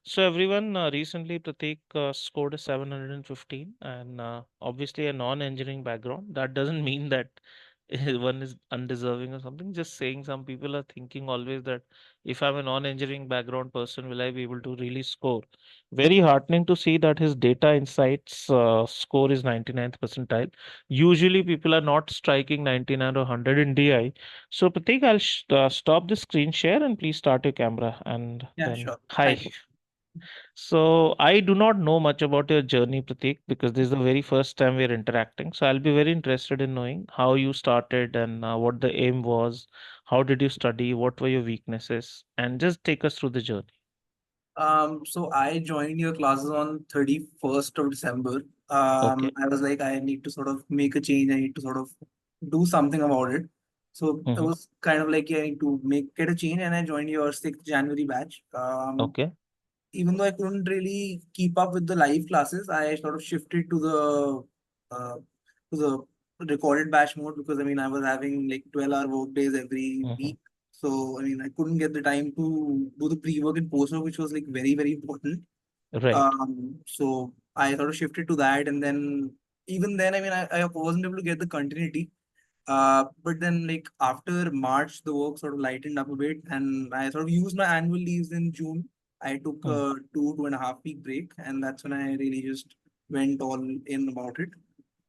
So everyone, recently Prateek scored a 715, and obviously a non-engineering background. That doesn't mean that one is undeserving or something. Just saying, some people are thinking always that if I'm a non-engineering background person, will I be able to really score? Very heartening to see that his data insights score is 99th percentile. Usually people are not striking 99 or 100 in DI. So Prateek, I'll stop the screen share and please start your camera and Yeah, then sure. hi. Thank you. So I do not know much about your journey, Pratik, because this is the very first time we're interacting. So I'll be very interested in knowing how you started and what the aim was. How did you study? What were your weaknesses? And just take us through the journey. So I joined your classes on 31st of December. Okay. I was like, I need to sort of make a change. I need to sort of do something about it. So it Mm-hmm. was kind of like, yeah, I need to get a change, and I joined your 6th January batch. Okay. Even though I couldn't really keep up with the live classes, I sort of shifted uh, to the recorded batch mode because I mean I was having like 12-hour work days every Mm-hmm. week. So I mean I couldn't get the time to do the pre-work and post-work, which was like very, very important. Right. So I sort of shifted to that, and then even then, I mean I wasn't able to get the continuity. But then like after March, the work sort of lightened up a bit, and I sort of used my annual leaves in June. I took Mm. a 2.5 week break, and that's when I really just went all in about it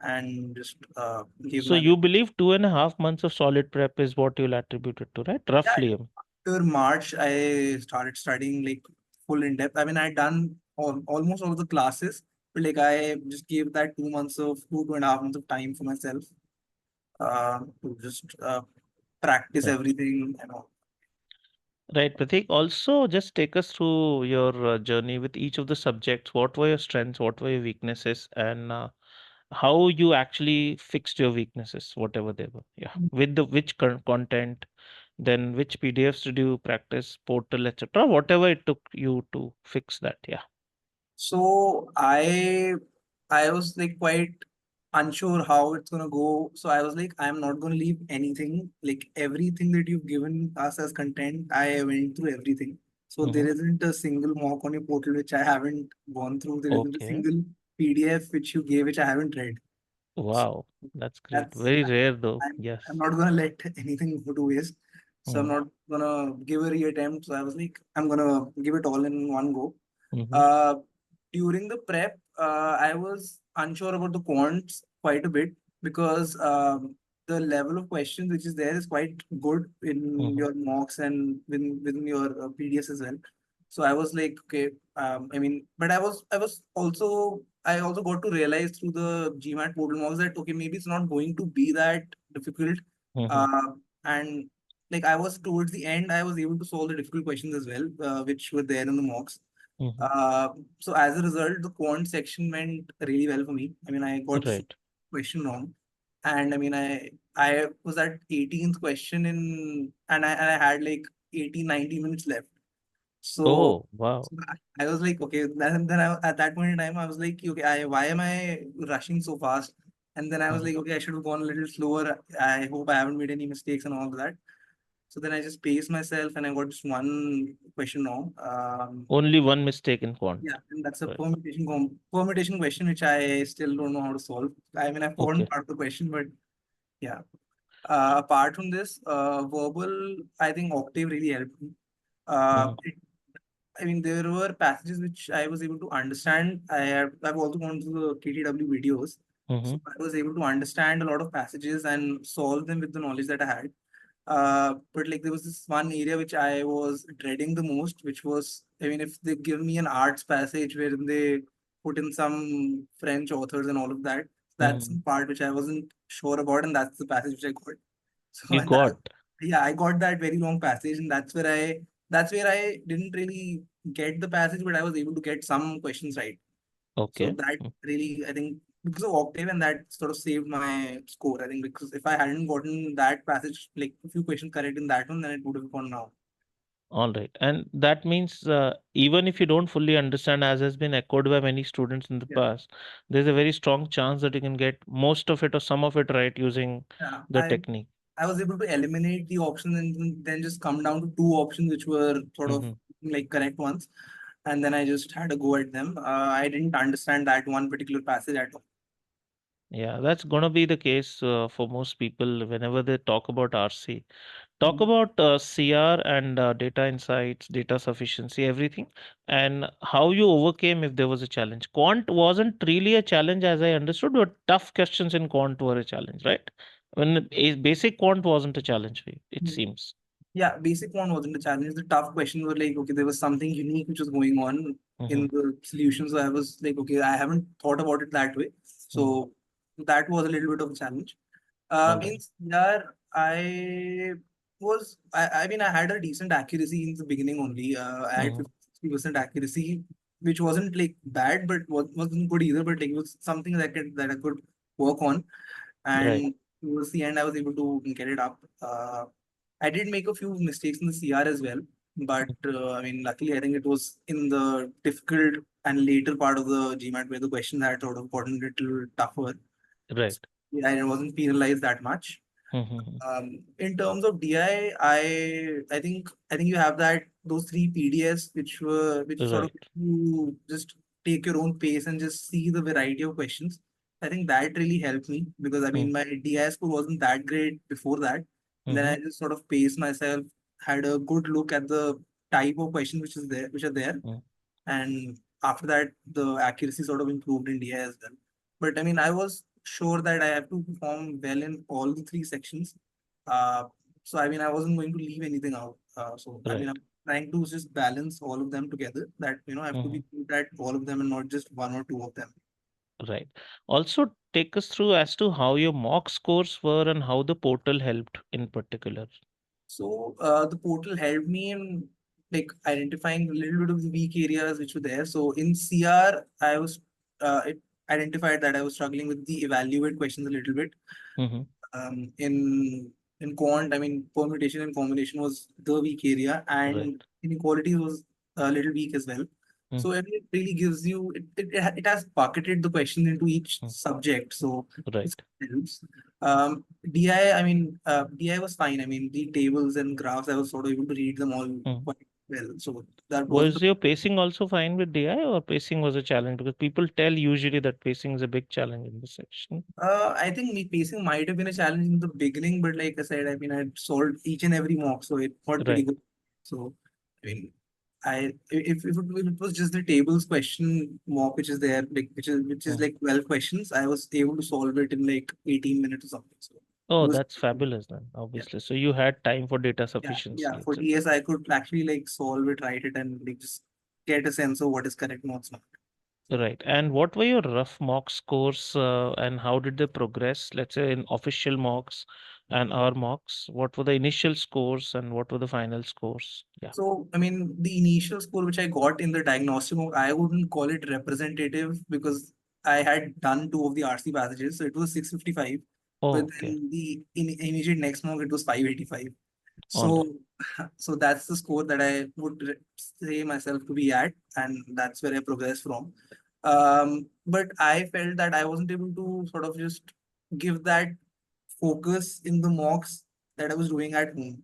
and just gave So my you believe 2.5 months of solid prep is what you'll attribute it to, right? yeah. Roughly. After March, I started studying like full in depth. I mean, I'd done almost all of the classes, but like I just gave that 2 months of 2.5 months of time for myself to just practice Right. everything and all. Right, Pratik. Also, just take us through your journey with each of the subjects. What were your strengths? What were your weaknesses? And how you actually fixed your weaknesses, whatever they were. Yeah, with the which content, then which PDFs did you practice, portal, etc. Whatever it took you to fix that. Yeah. So I was like quite unsure how it's gonna go. So I was like, I'm not gonna leave anything. Like everything that you've given us as content, I went through everything. So there Mm-hmm. isn't a single mock on your portal which I haven't gone through. There isn't a Okay. single PDF which you gave which I haven't read. So Wow. That's great. that's Very rare though. I'm Yes. not gonna let anything go to waste. So I'm Mm-hmm. not gonna give a reattempt. So I was like, I'm gonna give it all in one go. Mm-hmm. Uh, During the prep, I was unsure about the quants quite a bit because the level of questions which is there is quite good in Mm-hmm. your mocks and within your PDS as well. So I was like, okay, I mean, but I also got to realize through the GMAT portal mocks that okay, maybe it's not going to be that difficult. Mm-hmm. Uh, and like I was towards the end, I was able to solve the difficult questions as well, which were there in the mocks. Mm-hmm. Uh, so as a result, the quant section went really well for me. I mean, I got Right. question wrong, and I mean, I was at 18th question and I had like 80 90 minutes left. So, Oh, wow. so I was like, okay. Then at that point in time, I was like, okay, why am I rushing so fast? And then I was Mhm. like, okay, I should have gone a little slower. I hope I haven't made any mistakes and all of that. So then I just paced myself and I got just one question wrong. Only one mistake in quant. Yeah, and that's a Right. permutation question which I still don't know how to solve. I mean, I've forgotten Okay. part of the question, but yeah. Apart from this, verbal, I think Octave really helped me. Uh, Mm-hmm. it, I mean, there were passages which I was able to understand. I've also gone through the KTW videos, Mm-hmm. so I was able to understand a lot of passages and solve them with the knowledge that I had. But like there was this one area which I was dreading the most, which was, I mean, if they give me an arts passage where they put in some French authors and all of that, that's Mm-hmm. the part which I wasn't sure about, and that's the passage which I got. So You and that, got. yeah, I got that very long passage, and that's where I didn't really get the passage, but I was able to get some questions right. So Okay. that Mm. really, I think, because of Octave, and that sort of saved my score. I think because if I hadn't gotten that passage, like a few questions correct in that one, then it would have gone now. All right. And that means even if you don't fully understand, as has been echoed by many students in the Yeah. past, there's a very strong chance that you can get most of it or some of it right using Yeah. the technique. I was able to eliminate the options and then just come down to two options which were sort of Mm-hmm. like correct ones. and then I just had a go at them. I didn't understand that one particular passage at all. Yeah, that's gonna be the case for most people whenever they talk about RC. Talk Mhm. about CR and data insights, data sufficiency, everything, and how you overcame if there was a challenge. Quant wasn't really a challenge, as I understood, but tough questions in quant were a challenge, right? When a basic quant wasn't a challenge for you, it seems. Yeah, basic one wasn't a challenge. The tough question were like, okay, there was something unique which was going on Hmm. in the solution. So I was like, okay, I haven't thought about it that way. Hmm. So that was a little bit of a challenge. All right. Means yeah, I mean, I had a decent accuracy in the beginning only. I had Hmm. 50% accuracy, which wasn't like bad, but wasn't good either. But like, it was something that I could work on. Right. And towards the end, I was able to get it up. I did make a few mistakes in the CR as well, but I mean, luckily, I think it was in the difficult and later part of the GMAT where the questions had sort of gotten a little tougher. Right. Yeah, I wasn't penalized that much. Hmm. In terms of DI, I think you have that those three PDS which sort of Right. you just take your own pace and just see the variety of questions. I think that really helped me because I Hmm. mean my DI score wasn't that great before that. And then Hmm. I just sort of paced myself, had a good look at the type of questions which are there, Hmm. and after that the accuracy sort of improved in DI as well. But I mean, I was sure that I have to perform well in all the three sections. Uh, so I mean, I wasn't going to leave anything out. So I mean, Right. I'm trying to just balance all of them together. That I have to Hmm. be good at all of them and not just one or two of them. Right. Also, take us through as to how your mock scores were and how the portal helped in particular. So the portal helped me in like identifying a little bit of the weak areas which were there. So in CR, it identified that I was struggling with the evaluate questions a little bit. Hmm. In quant, I mean, permutation and combination was the weak area, Right. and inequality was a little weak as well. Mm. So it really gives you it has bucketed the question into each Mm. subject, so it Right. helps. DI, I mean, DI was fine. I mean, the tables and graphs, I was sort of able to read them all Mm. quite well. So that wasn't Was your pacing also fine with DI, or pacing was a challenge? Because people tell usually that pacing is a big challenge in this section. I think me pacing might have been a challenge in the beginning, but like I said, I mean, I solved each and every mock, so it got pretty Right. good. So, I mean, if it was just the tables question mock, which is there, like which is Mm. like 12 questions, I was able to solve it in like 18 minutes or something. So it Oh, was, that's fabulous then, yeah, obviously. So you had time for data yeah. sufficiency, For etc. DS, I could actually like solve it, write it, and like just get a sense of what is correct and what's not. Right. And what were your rough mock scores and how did they progress? Let's say in official mocks and our mocks, what were the initial scores and what were the final scores? Yeah. So, I mean, the initial score which I got in the diagnostic mock, I wouldn't call it representative because I had done two of the RC passages. So it was 655, Oh, but okay. then the immediate next mock, it was 585. All right. So, so that's the score that I would say myself to be at, and that's where I progressed from. But I felt that I wasn't able to sort of just give that focus in the mocks that I was doing at home.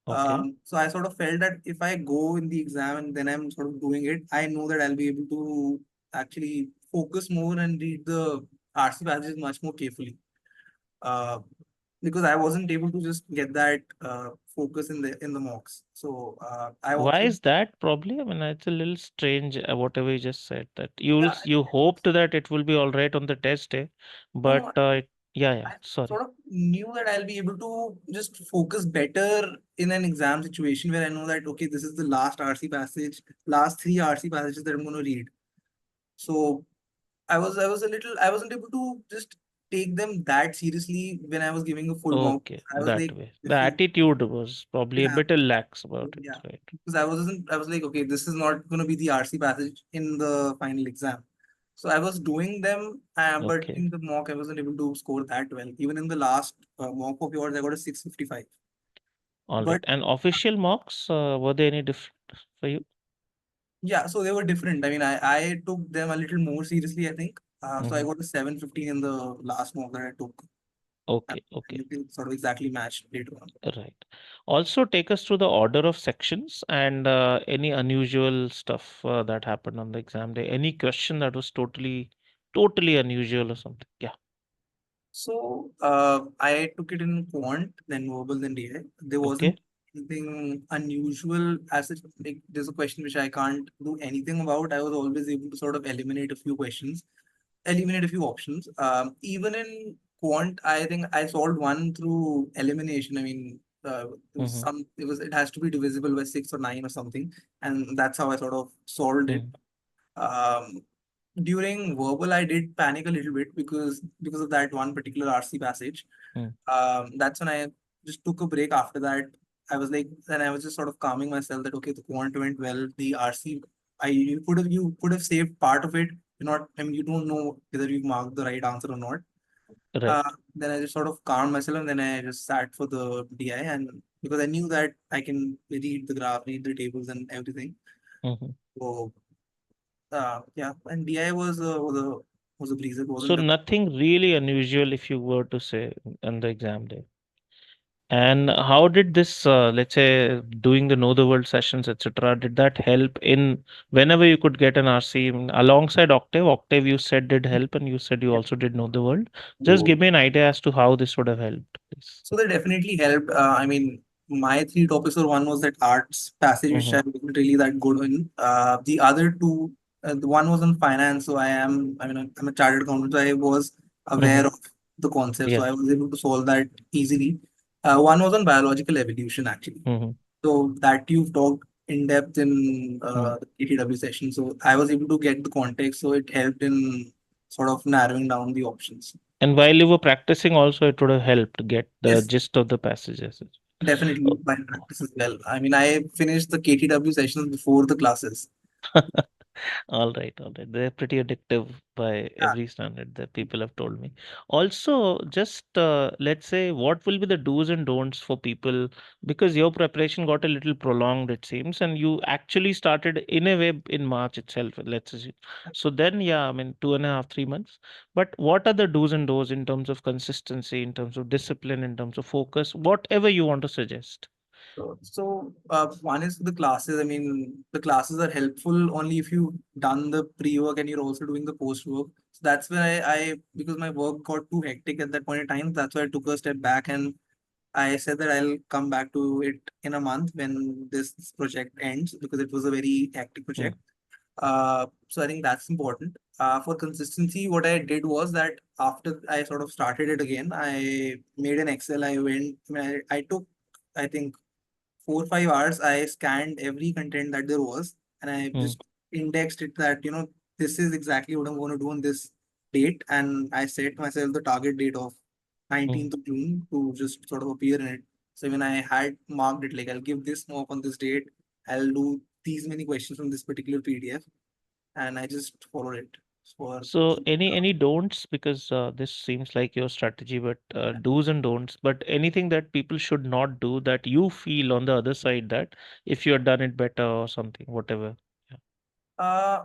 Okay. So I sort of felt that if I go in the exam and then I'm sort of doing it, I know that I'll be able to actually focus more and read the RC passages much more carefully. Uh, because I wasn't able to just get that focus in the mocks. So I Why opted. is that probably? I mean, it's a little strange, whatever you just said, that Yeah, you hoped that it will be all right on the test day, no, but no. yeah, yeah, I sorry. sort of knew that I'll be able to just focus better in an exam situation where I know that okay, this is the last RC passage, last three RC passages that I'm going to read. So I wasn't able to just take them that seriously when I was giving a full mock. Okay, I was that like, way. The this is attitude was probably a yeah, bit lax about it, yeah. right? Because I was like, okay, this is not gonna be the RC passage in the final exam. So I was doing them, but Okay, in the mock I wasn't able to score that well. Even in the last mock of yours, I got a 655. all right. But And official mocks, were they any different for you? yeah, so they were different. I mean, I took them a little more seriously, I think. So I Hmm. got a 715 in the last mock that I took. Okay, okay, And it will sort of exactly match later on. right. Also, take us through the order of sections and any unusual stuff that happened on the exam day. Any question that was totally unusual or something. Yeah. So I took it in quant, then verbal, then DI. There Okay. wasn't anything unusual as such. Like there's a question which I can't do anything about. I was always able to sort of eliminate a few questions, eliminate a few options. Even in quant, I think I solved one through elimination. I mean, Mm-hmm. it has to be divisible by 6 or 9 or something, and that's how I sort of solved it. Mm-hmm. Um, During verbal, I did panic a little bit because of that one particular RC passage. That's when I just took a break after that. I was like, then I was just sort of calming myself that okay, the quant went well. The RC, you could have saved part of it. You're not, I mean, you don't know whether you marked the right answer or not. Right. Then I just sort of calmed myself and then I just sat for the DI and because I knew that I can read the graph, read the tables and everything. Mm-hmm. So yeah, and DI was a breeze. It So wasn't a nothing really unusual if you were to say on the exam day. And how did this, let's say, doing the Know the World sessions, etc., did that help in whenever you could get an RC alongside Octave? Octave, you said did help, and you said you yeah. also did Know the World. Just So give me an idea as to how this would have helped, please. so they definitely helped. I mean, my three topics were one was that arts passage, which Mm-hmm. I wasn't really that good in. The other two, the one was on finance. So I mean, I'm a chartered accountant. So I was Mm-hmm. aware of the concept. So Yeah. I was able to solve that easily. One was on biological evolution, actually. Mm-hmm. So that you've talked in depth in Mm. the KTW session. So I was able to get the context. So it helped in sort of narrowing down the options. And while you were practicing, also it would have helped get the Yes, gist of the passages. definitely Oh. by practice as well. I mean, I finished the KTW sessions before the classes. All right, all right. They're pretty addictive by Yeah. every standard that people have told me. Also, just let's say, what will be the do's and don'ts for people? Because your preparation got a little prolonged, it seems, and you actually started in a way in March itself, let's assume. So then, yeah, I mean, 2.5, 3 months. But what are the do's and don'ts in terms of consistency, in terms of discipline, in terms of focus, whatever you want to suggest? So one is the classes. I mean, the classes are helpful only if you've done the pre-work and you're also doing the post-work. So that's where I because my work got too hectic at that point in time, that's why I took a step back and I said that I'll come back to it in a month when this project ends because it was a very hectic Mm, project. So I think that's important. For consistency, what I did was that after I sort of started it again, I made an Excel. I took, I think, 4 or 5 hours. I scanned every content that there was, and I mm, just indexed it that this is exactly what I'm going to do on this date, and I set myself the target date of mm. 19th of June to just sort of appear in it. So when I had marked it, like I'll give this mock on this date, I'll do these many questions from this particular PDF, and I just followed it for So the. any don'ts because this seems like your strategy, but do's and don'ts. But anything that people should not do that you feel on the other side that if you had done it better or something, whatever. Yeah.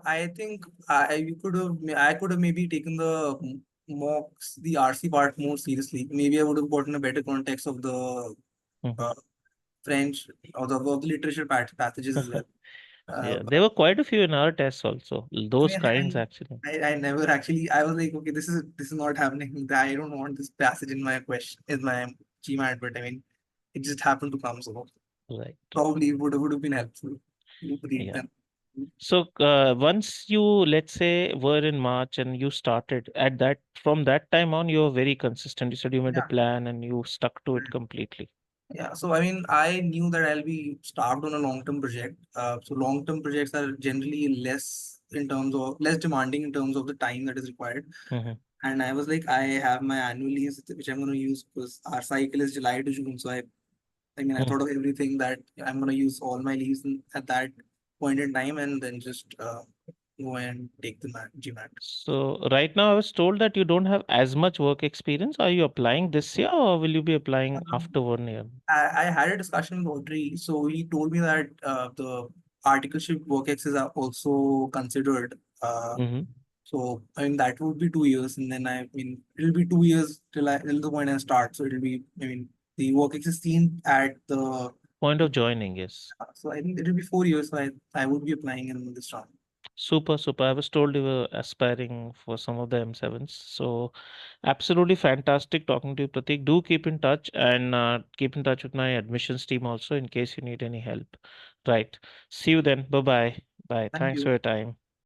I think I could have maybe taken the mocks, the RC part more seriously. Maybe I would have gotten a better context of the Mhm. uh, French or the literature passages as well. Yeah, But, there were quite a few in our tests also. I Those mean, kinds actually. I never actually. I was like, okay, this is not happening. I don't want this passage in my question in my GMAT, but I mean, it just happened to come. So Right, right. probably would have been helpful to read Yeah. them. So once you, let's say, were in March and you started at that, from that time on, you were very consistent. You said you made a Yeah. plan and you stuck to it completely. Yeah, so I mean, I knew that I'll be starved on a long-term project. So long-term projects are generally less demanding in terms of the time that is required. Hmm. And I was like, I have my annual leaves which I'm going to use because our cycle is July to June. So I mean, I thought of everything that I'm going to use all my leaves at that point in time, and then just go and take the GMAT. So right now I was told that you don't have as much work experience. Are you applying this year or will you be applying Um, after 1 year? I had a discussion with Audrey, so he told me that the articleship work X's are also considered. Hmm. So I mean that would be 2 years, and then I mean it'll be 2 years till the point I start. So it'll be, I mean, the work existing at the, Point of joining, yes. so I think it'll be 4 years. So I would be applying in this round. Super, super. I was told you were aspiring for some of the M7s. So, absolutely fantastic talking to you, Pratik. Do keep in touch and keep in touch with my admissions team also in case you need any help. Right. See you then. Bye bye. Bye. Thank Thanks for you. your time.